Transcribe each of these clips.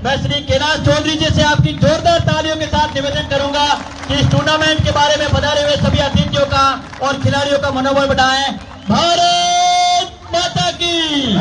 मैं श्री कैलाश चौधरी जी से आपकी जोरदार तालियों के साथ निवेदन करूंगा कि इस टूर्नामेंट के बारे में पधारे हुए सभी अतिथियों का और खिलाड़ियों का मनोबल बढ़ाएं। भारत माता की,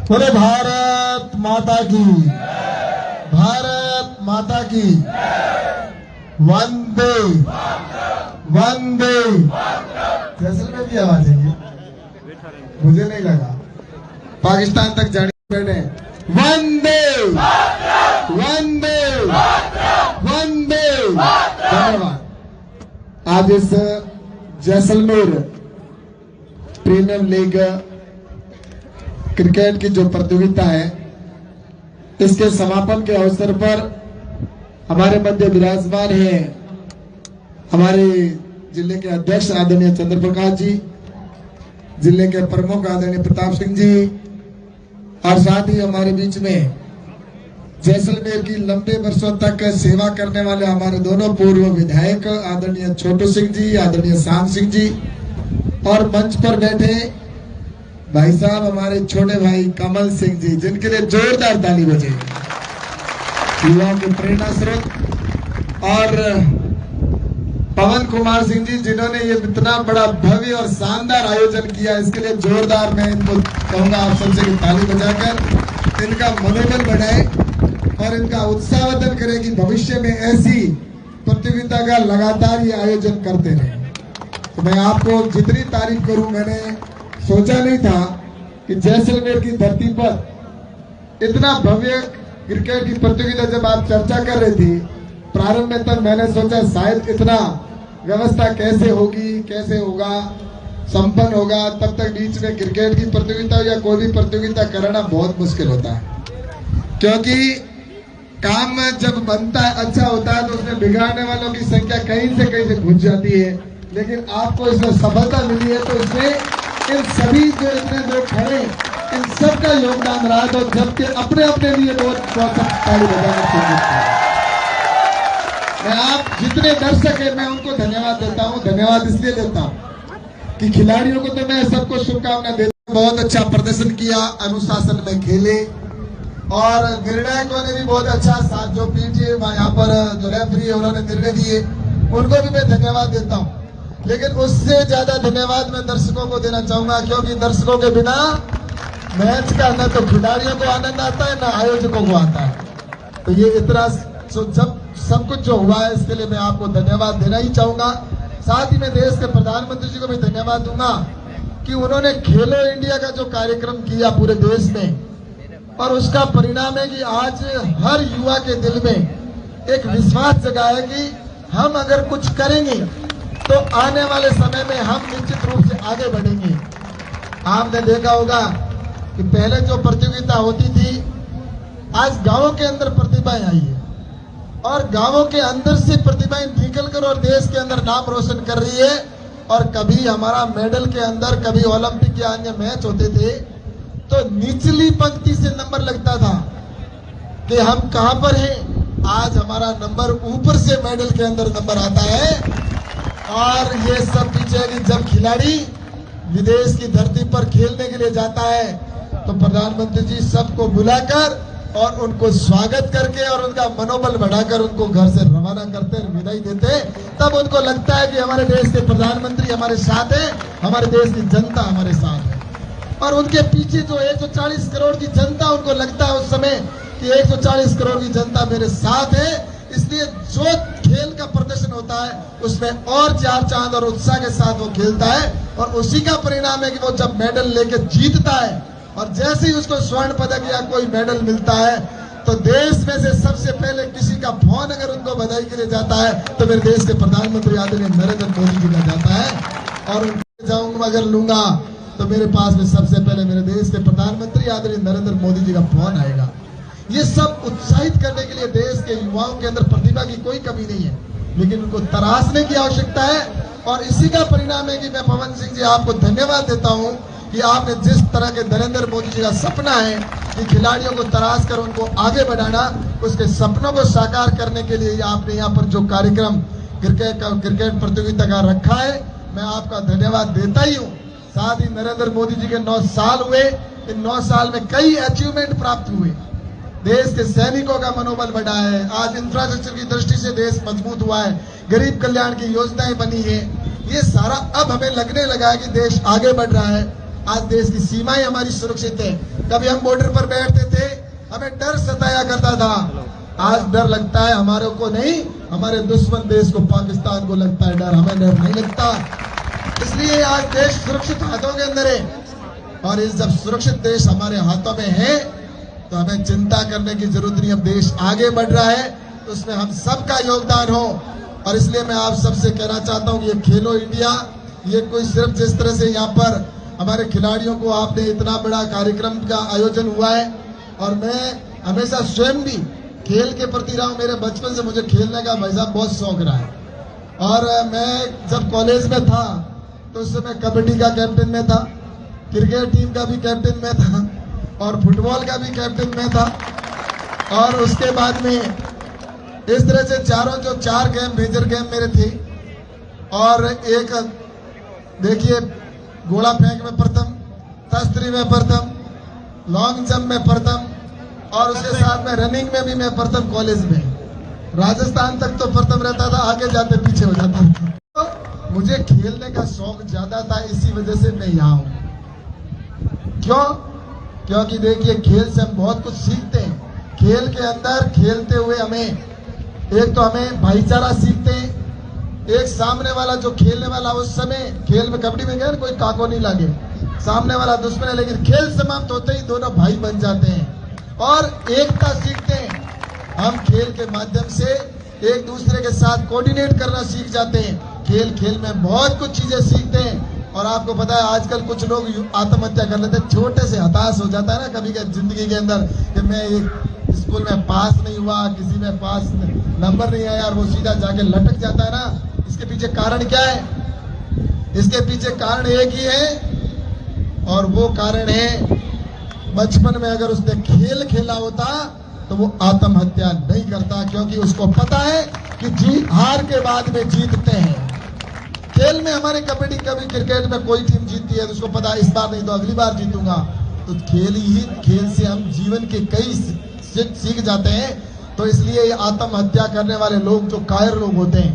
बोले भारत माता की, भारत माता की, वंदे वंदे। जैसलमेर की आवाज है ये, मुझे नहीं लगा पाकिस्तान तक जाने बैठे। वंदे वंदे वंदे। धन्यवाद। आज इस जैसलमेर प्रीमियर लीग क्रिकेट की जो प्रतियोगिता है, इसके समापन के अवसर पर हमारे मध्य विराजमान हैं हमारे जिले के अध्यक्ष आदरणीय चंद्र प्रकाश जी, जिले के प्रमुख आदरणीय प्रताप सिंह जी, और साथ ही हमारे बीच में जैसलमेर की लंबे वर्षों तक सेवा करने वाले हमारे दोनों पूर्व विधायक आदरणीय छोटू सिंह जी, आदरणीय शाम सिंह जी, और मंच पर बैठे भाई साहब हमारे छोटे भाई कमल सिंह जी, जिनके लिए जोरदार ताली बजे। युवाओं के प्रेरणा स्रोत, और पवन कुमार सिंह जी, जिन्होंने ये इतना बड़ा भव्य और शानदार आयोजन किया, इसके लिए जोरदार मैं इनको कहूंगा आप सबसे कि ताली बजाकर इनका मनोबल बढ़ाए और इनका उत्साहवर्धन करें कि भविष्य में ऐसी प्रतियोगिता का लगातार ये आयोजन करते रहे। तो मैं आपको जितनी तारीफ करूं, मैंने सोचा नहीं था कि जैसलमेर की धरती पर इतना भव्य क्रिकेट की प्रतियोगिता, जब आप चर्चा कर रही थी प्रारंभ में, तब मैंने सोचा शायद इतना व्यवस्था कैसे होगी, कैसे होगा, संपन्न होगा। तब तक बीच में क्रिकेट की प्रतियोगिता या कोई भी प्रतियोगिता कराना बहुत मुश्किल होता है, क्योंकि काम जब बनता है, अच्छा होता है, तो उसमें बिगाड़ने वालों की संख्या कहीं से घुस जाती है। लेकिन आपको इसमें सफलता मिली है, तो इसमें इन सभी जो इतने लोग खड़े, इन सब का योगदान रहा। तो जबकि अपने अपने लिए बहुत ताली बजाना चाहिए। मैं आप जितने दर्शक है, मैं उनको धन्यवाद देता हूँ। धन्यवाद इसलिए देता हूँ कि खिलाड़ियों को तो मैं सबको शुभकामना देता हूँ, बहुत अच्छा प्रदर्शन किया, अनुशासन में खेले, और निर्णायकों ने भी बहुत अच्छा साथ, जो पीटीए यहाँ पर जो रेफरी है उन्होंने निर्णय दिए, उनको भी मैं धन्यवाद देता हूँ। लेकिन उससे ज्यादा धन्यवाद मैं दर्शकों को देना चाहूंगा, क्योंकि दर्शकों के बिना मैच का न तो खिलाड़ियों को आनंद आता है, न आयोजकों को आता है। तो ये इतना जब सब कुछ जो हुआ है, इसके लिए मैं आपको धन्यवाद देना ही चाहूंगा। साथ ही मैं देश के प्रधानमंत्री जी को भी धन्यवाद दूंगा कि उन्होंने खेलो इंडिया का जो कार्यक्रम किया पूरे देश में, और उसका परिणाम है कि आज हर युवा के दिल में एक विश्वास जगा है कि हम अगर कुछ करेंगे तो आने वाले समय में हम निश्चित रूप से आगे बढ़ेंगे। आपने देखा होगा कि पहले जो प्रतियोगिता होती थी, आज गांवों के अंदर प्रतिभाएं आई है, और गांवों के अंदर से प्रतिभाएं निकलकर और देश के अंदर नाम रोशन कर रही है। और कभी हमारा मेडल के अंदर, कभी ओलंपिक या अन्य मैच होते थे, तो निचली पंक्ति से नंबर लगता था कि हम कहां पर हैं। आज हमारा नंबर ऊपर से मेडल के अंदर नंबर आता है। और ये सब पीछे कि जब खिलाड़ी विदेश की धरती पर खेलने के लिए जाता है, तो प्रधानमंत्री जी सबको बुलाकर और उनको स्वागत करके और उनका मनोबल बढ़ाकर उनको घर से रवाना करते, विदाई देते। तब उनको लगता है कि हमारे देश के प्रधानमंत्री हमारे साथ है, हमारे देश की जनता हमारे साथ है। और उनके पीछे जो 140 करोड़ की जनता, उनको लगता है उस समय कि 140 करोड़ की जनता मेरे साथ है। इसलिए जो खेल का प्रदर्शन होता है, उसमें और चार चांद और उत्साह के साथ वो खेलता है, और उसी का परिणाम है कि वो जब मेडल लेके जीतता है, और जैसे ही उसको स्वर्ण पदक या कोई मेडल मिलता है, तो देश में से सबसे पहले किसी का फोन अगर उनको बधाई के लिए जाता है, तो मेरे देश के प्रधानमंत्री आदरणीय नरेंद्र मोदी जी का जाता है। और उनको जाऊंगा अगर लूंगा, तो मेरे पास में सबसे पहले मेरे देश के प्रधानमंत्री आदरणीय नरेंद्र मोदी जी का फोन आएगा। ये सब उत्साहित करने के लिए देश के युवाओं के अंदर प्रतिभा की कोई कमी नहीं है, लेकिन उनको तराशने की आवश्यकता है। और इसी का परिणाम है कि मैं पवन सिंह जी आपको धन्यवाद देता हूं कि आपने जिस तरह के नरेंद्र मोदी जी का सपना है कि खिलाड़ियों को तराश कर उनको आगे बढ़ाना, उसके सपनों को साकार करने के लिए आपने यहाँ पर जो कार्यक्रम क्रिकेट प्रतियोगिता का रखा है, मैं आपका धन्यवाद देता ही हूँ। साथ ही नरेंद्र मोदी जी के 9 साल हुए, इन 9 साल में कई अचीवमेंट प्राप्त हुए। देश के सैनिकों का मनोबल बढ़ा है। आज इंफ्रास्ट्रक्चर की दृष्टि से देश मजबूत हुआ है। गरीब कल्याण की योजनाएं बनी है। ये सारा अब हमें लगने लगा है कि देश आगे बढ़ रहा है। आज देश की सीमाएं हमारी सुरक्षित है। कभी हम बॉर्डर पर बैठते थे, हमें डर सताया करता था। आज डर लगता है हमारे को नहीं, हमारे दुश्मन देश को, पाकिस्तान को लगता है डर, हमें डर नहीं लगता। इसलिए आज देश सुरक्षित हाथों के अंदर है। और इस जब सुरक्षित देश हमारे हाथों में है तो हमें चिंता करने की जरूरत नहीं। अब देश आगे बढ़ रहा है तो उसमें हम सबका योगदान हो। और इसलिए मैं आप सबसे कहना चाहता हूं कि ये खेलो इंडिया, ये कोई सिर्फ जिस तरह से यहाँ पर हमारे खिलाड़ियों को आपने इतना बड़ा कार्यक्रम का आयोजन हुआ है, और मैं हमेशा स्वयं भी खेल के प्रति रहा हूं। मेरे बचपन से मुझे खेलने का भाई साहब बहुत शौक रहा है। और मैं जब कॉलेज में था तो उस समय कबड्डी का कैप्टन में था, क्रिकेट टीम का भी कैप्टन में था, और फुटबॉल का भी कैप्टन में था। और उसके बाद में इस तरह से जो 4 गेम मेजर गेम मेरे थे। और एक देखिए, गोला फेंक में प्रथम, तस्तरी में प्रथम, लॉन्ग जंप में प्रथम, और उसके साथ में रनिंग में भी मैं प्रथम कॉलेज में। राजस्थान तक तो प्रथम रहता था, आगे जाते पीछे हो जाता था। तो मुझे खेलने का शौक ज्यादा था, इसी वजह से मैं यहाँ हूँ। क्यों? क्योंकि देखिए, खेल से हम बहुत कुछ सीखते हैं। खेल के अंदर खेलते हुए हमें भाईचारा सीखते हैं। एक सामने वाला जो खेलने वाला, उस समय खेल में कबड्डी में गए कोई काको नहीं लगे, सामने वाला दुश्मन है, लेकिन खेल समाप्त होते ही दोनों भाई बन जाते हैं और एकता सीखते हैं। हम खेल के माध्यम से एक दूसरे के साथ कोऑर्डिनेट करना सीख जाते हैं। खेल में बहुत कुछ चीजें सीखते हैं। और आपको पता है आजकल कुछ लोग आत्महत्या कर लेते हैं, छोटे से हताश हो जाता है ना कभी जिंदगी के अंदर कि मैं एक स्कूल में पास नहीं हुआ, किसी में पास नंबर नहीं आया, और वो सीधा जाके लटक जाता है ना। इसके पीछे कारण क्या है? इसके पीछे कारण एक ही है, और वो कारण है बचपन में अगर उसने खेल खेला होता तो वो आत्महत्या नहीं करता, क्योंकि उसको पता है कि जीत हार के बाद में जीतते हैं। खेल में हमारे कबड्डी, कभी क्रिकेट में कोई टीम जीतती है तो उसको पता है इस बार नहीं तो अगली बार जीतूंगा। तो खेल से हम जीवन के कई सीख जाते हैं। तो इसलिए ये आत्महत्या करने वाले लोग जो कायर लोग होते हैं,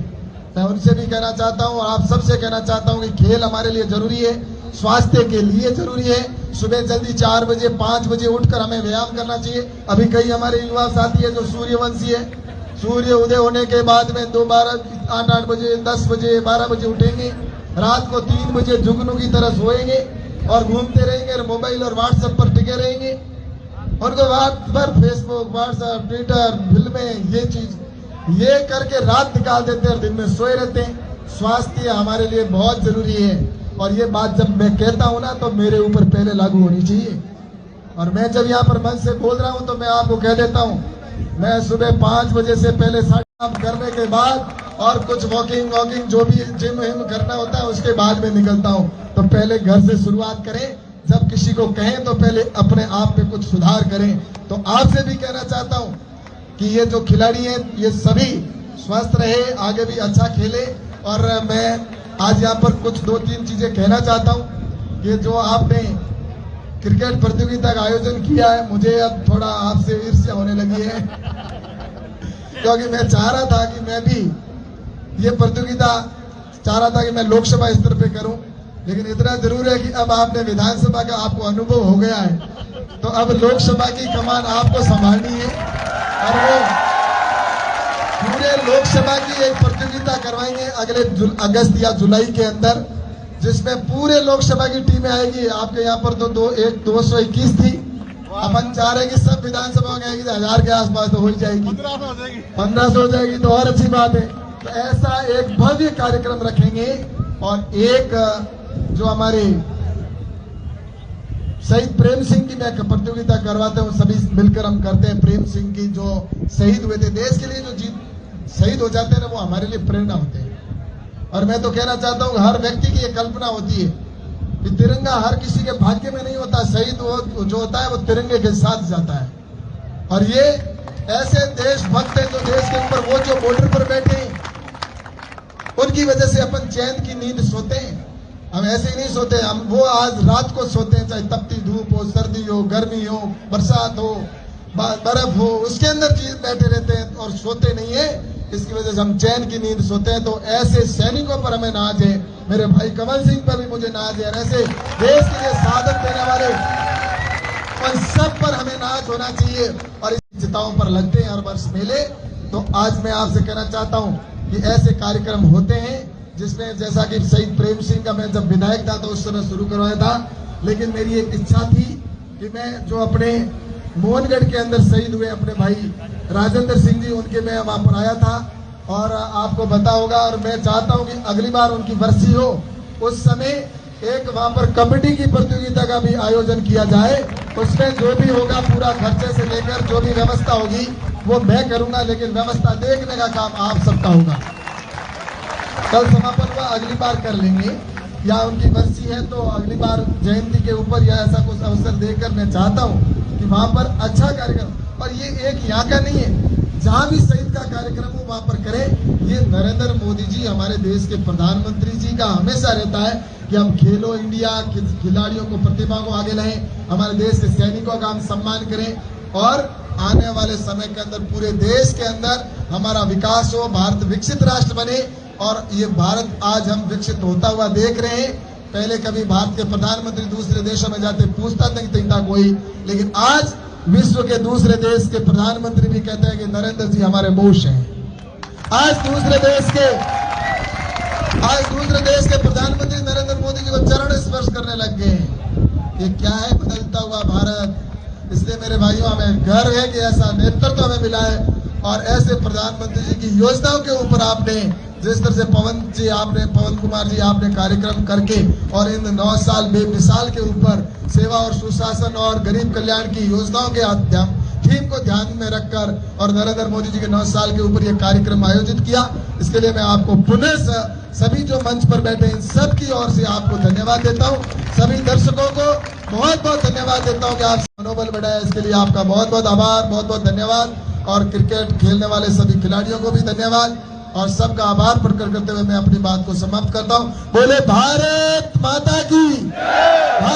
मैं उनसे भी कहना चाहता हूं और आप सबसे कहना चाहता हूं कि खेल हमारे लिए जरूरी है, स्वास्थ्य के लिए जरूरी है। सुबह जल्दी 4 बजे 5 बजे उठकर हमें व्यायाम करना चाहिए। अभी कई हमारे युवा साथी है जो सूर्यवंशी है, सूर्य उदय होने के बाद में 8 बजे 10 बजे 12 बजे उठेंगे, रात को 3 बजे जुगनू की तरह सोएंगे और घूमते रहेंगे और मोबाइल और व्हाट्सएप पर टिके रहेंगे। उनको रात भर फेसबुक, व्हाट्सएप, ट्विटर, फिल्में, ये करके रात निकाल देते हैं और दिन में सोए रहते हैं। स्वास्थ्य हमारे लिए बहुत जरूरी है। और ये बात जब मैं कहता हूं ना तो मेरे ऊपर पहले लागू होनी चाहिए। और मैं जब यहाँ पर मंच से बोल रहा हूं तो मैं आपको कह देता हूं, मैं सुबह 5 बजे से पहले काम करने के बाद और कुछ वॉकिंग जो भी जिम करना होता है उसके बाद में निकलता हूं। तो पहले घर से शुरुआत करें। जब किसी को कहें तो पहले अपने आप में कुछ सुधार करें। तो आपसे भी कहना चाहता हूं कि ये जो खिलाड़ी हैं ये सभी स्वस्थ रहे, आगे भी अच्छा खेले। और मैं आज यहाँ पर कुछ 2-3 चीजें कहना चाहता हूँ। ये जो आपने क्रिकेट प्रतियोगिता का आयोजन किया है, मुझे अब थोड़ा आपसे ईर्ष्या होने लगी है क्योंकि मैं चाह रहा था कि मैं भी ये प्रतियोगिता चाह रहा था कि मैं लोकसभा स्तर पे करूं, लेकिन इतना जरूर है कि अब आपने विधानसभा का आपको अनुभव हो गया है, तो अब लोकसभा की कमान आपको संभालनी है। और वो पूरे लोकसभा की एक प्रतियोगिता करवाएंगे अगले अगस्त या जुलाई के अंदर, जिसमें पूरे लोकसभा की टीमें आएगी। आपके यहाँ पर तो 221 थी, अपन चाह रहे कि सब विधानसभा में आएगी, 1000 के आसपास तो हो ही जाएगी, 1500 हो जाएगी तो और अच्छी बात है। तो ऐसा एक भव्य कार्यक्रम रखेंगे। और एक जो हमारे शहीद प्रेम सिंह की मैं प्रतियोगिता करवाते हूँ, सभी मिलकर हम करते हैं। प्रेम सिंह की जो शहीद हुए थे देश के लिए, जो शहीद हो जाते हैं ना, वो हमारे लिए प्रेरणा होते हैं। और मैं तो कहना चाहता हूँ हर व्यक्ति की एक कल्पना होती है कि तिरंगा हर किसी के भाग्य में नहीं होता, शहीद वो जो होता है वो तिरंगे के साथ जाता है। और ये ऐसे देशभक्त हैं जो देश के ऊपर, वो जो बॉर्डर पर बैठे हैं उनकी वजह से अपन चैन की नींद सोते हैं। हम ऐसे ही नहीं सोते, हम वो आज रात को सोते हैं, चाहे तपती धूप हो, सर्दी हो, गर्मी हो, बरसात हो, बर्फ हो, उसके अंदर चीज बैठे रहते हैं और सोते नहीं है। इसकी वजह से हम चैन की नींद सोते हैं। तो ऐसे सैनिकों पर हमें नाज है, मेरे भाई कमल सिंह पर भी मुझे नाज है, और ऐसे देश के लिए शहादत देने वाले और सब पर हमें नाज होना चाहिए। और इस चिताओं पर लगते हैं हर वर्ष मेले। तो आज मैं आपसे कहना चाहता हूं कि ऐसे कार्यक्रम होते हैं जिसमें, जैसा कि शहीद प्रेम सिंह का मैं जब विधायक था तो उस समय शुरू करवाया था, लेकिन मेरी एक इच्छा थी कि मैं जो अपने मोहनगढ़ के अंदर शहीद हुए अपने भाई राजेंद्र सिंह जी, उनके मैं वहां पर आया था और आपको पता होगा। और मैं चाहता हूं कि अगली बार उनकी बरसी हो, उस समय एक वहां पर कबड्डी की प्रतियोगिता का भी आयोजन किया जाए। उसमें जो भी होगा पूरा खर्चे से लेकर जो भी व्यवस्था होगी वो मैं करूंगा, लेकिन व्यवस्था देखने का काम आप सबका होगा। कल समापन हुआ, अगली बार कर लेंगे, या उनकी बरसी है तो अगली बार जयंती के ऊपर या ऐसा कुछ अवसर देकर मैं चाहता हूं कि वहां पर अच्छा कार्यक्रम। और ये एक यहाँ का नहीं है, जहां भी शहीद का कार्यक्रम हो वहां पर करें। ये नरेंद्र मोदी जी हमारे देश के प्रधानमंत्री जी का हमेशा रहता है कि हम खेलो इंडिया, खिलाड़ियों को, प्रतिभा को आगे लाएं, हमारे देश के सैनिकों का हम सम्मान करें और आने वाले समय के अंदर पूरे देश के अंदर हमारा विकास हो, भारत विकसित राष्ट्र बने। और ये भारत आज हम विकसित होता हुआ देख रहे हैं। पहले कभी भारत के प्रधानमंत्री दूसरे देशों में जाते पूछता नहीं था कोई, लेकिन आज विश्व के दूसरे देश के प्रधानमंत्री भी कहते हैं कि नरेंद्र जी हमारे बोश हैं। आज दूसरे देश के प्रधानमंत्री नरेंद्र मोदी जी को चरण स्पर्श करने लग गए हैं। ये क्या है बदलता हुआ भारत। इसलिए मेरे भाइयों, हमें गर्व है कि ऐसा नेतृत्व हमें मिला है और ऐसे प्रधानमंत्री जी की योजनाओं के ऊपर आपने, जिस तरह से पवन कुमार जी आपने कार्यक्रम करके और इन 9 साल बेमिसाल के ऊपर सेवा और सुशासन और गरीब कल्याण की योजनाओं के थीम को ध्यान में रखकर और नरेंद्र मोदी जी के 9 साल के ऊपर यह कार्यक्रम आयोजित किया, इसके लिए मैं आपको पुनः सभी जो मंच पर बैठे इन सब की ओर से आपको धन्यवाद देता हूं। सभी दर्शकों को बहुत बहुत धन्यवाद देता हूं कि आप मनोबल बढ़ाया, इसके लिए आपका बहुत बहुत आभार, बहुत बहुत धन्यवाद। और क्रिकेट खेलने वाले सभी खिलाड़ियों को भी धन्यवाद और सबका आभार प्रकट करते हुए मैं अपनी बात को समाप्त करता हूं। बोले भारत माता की।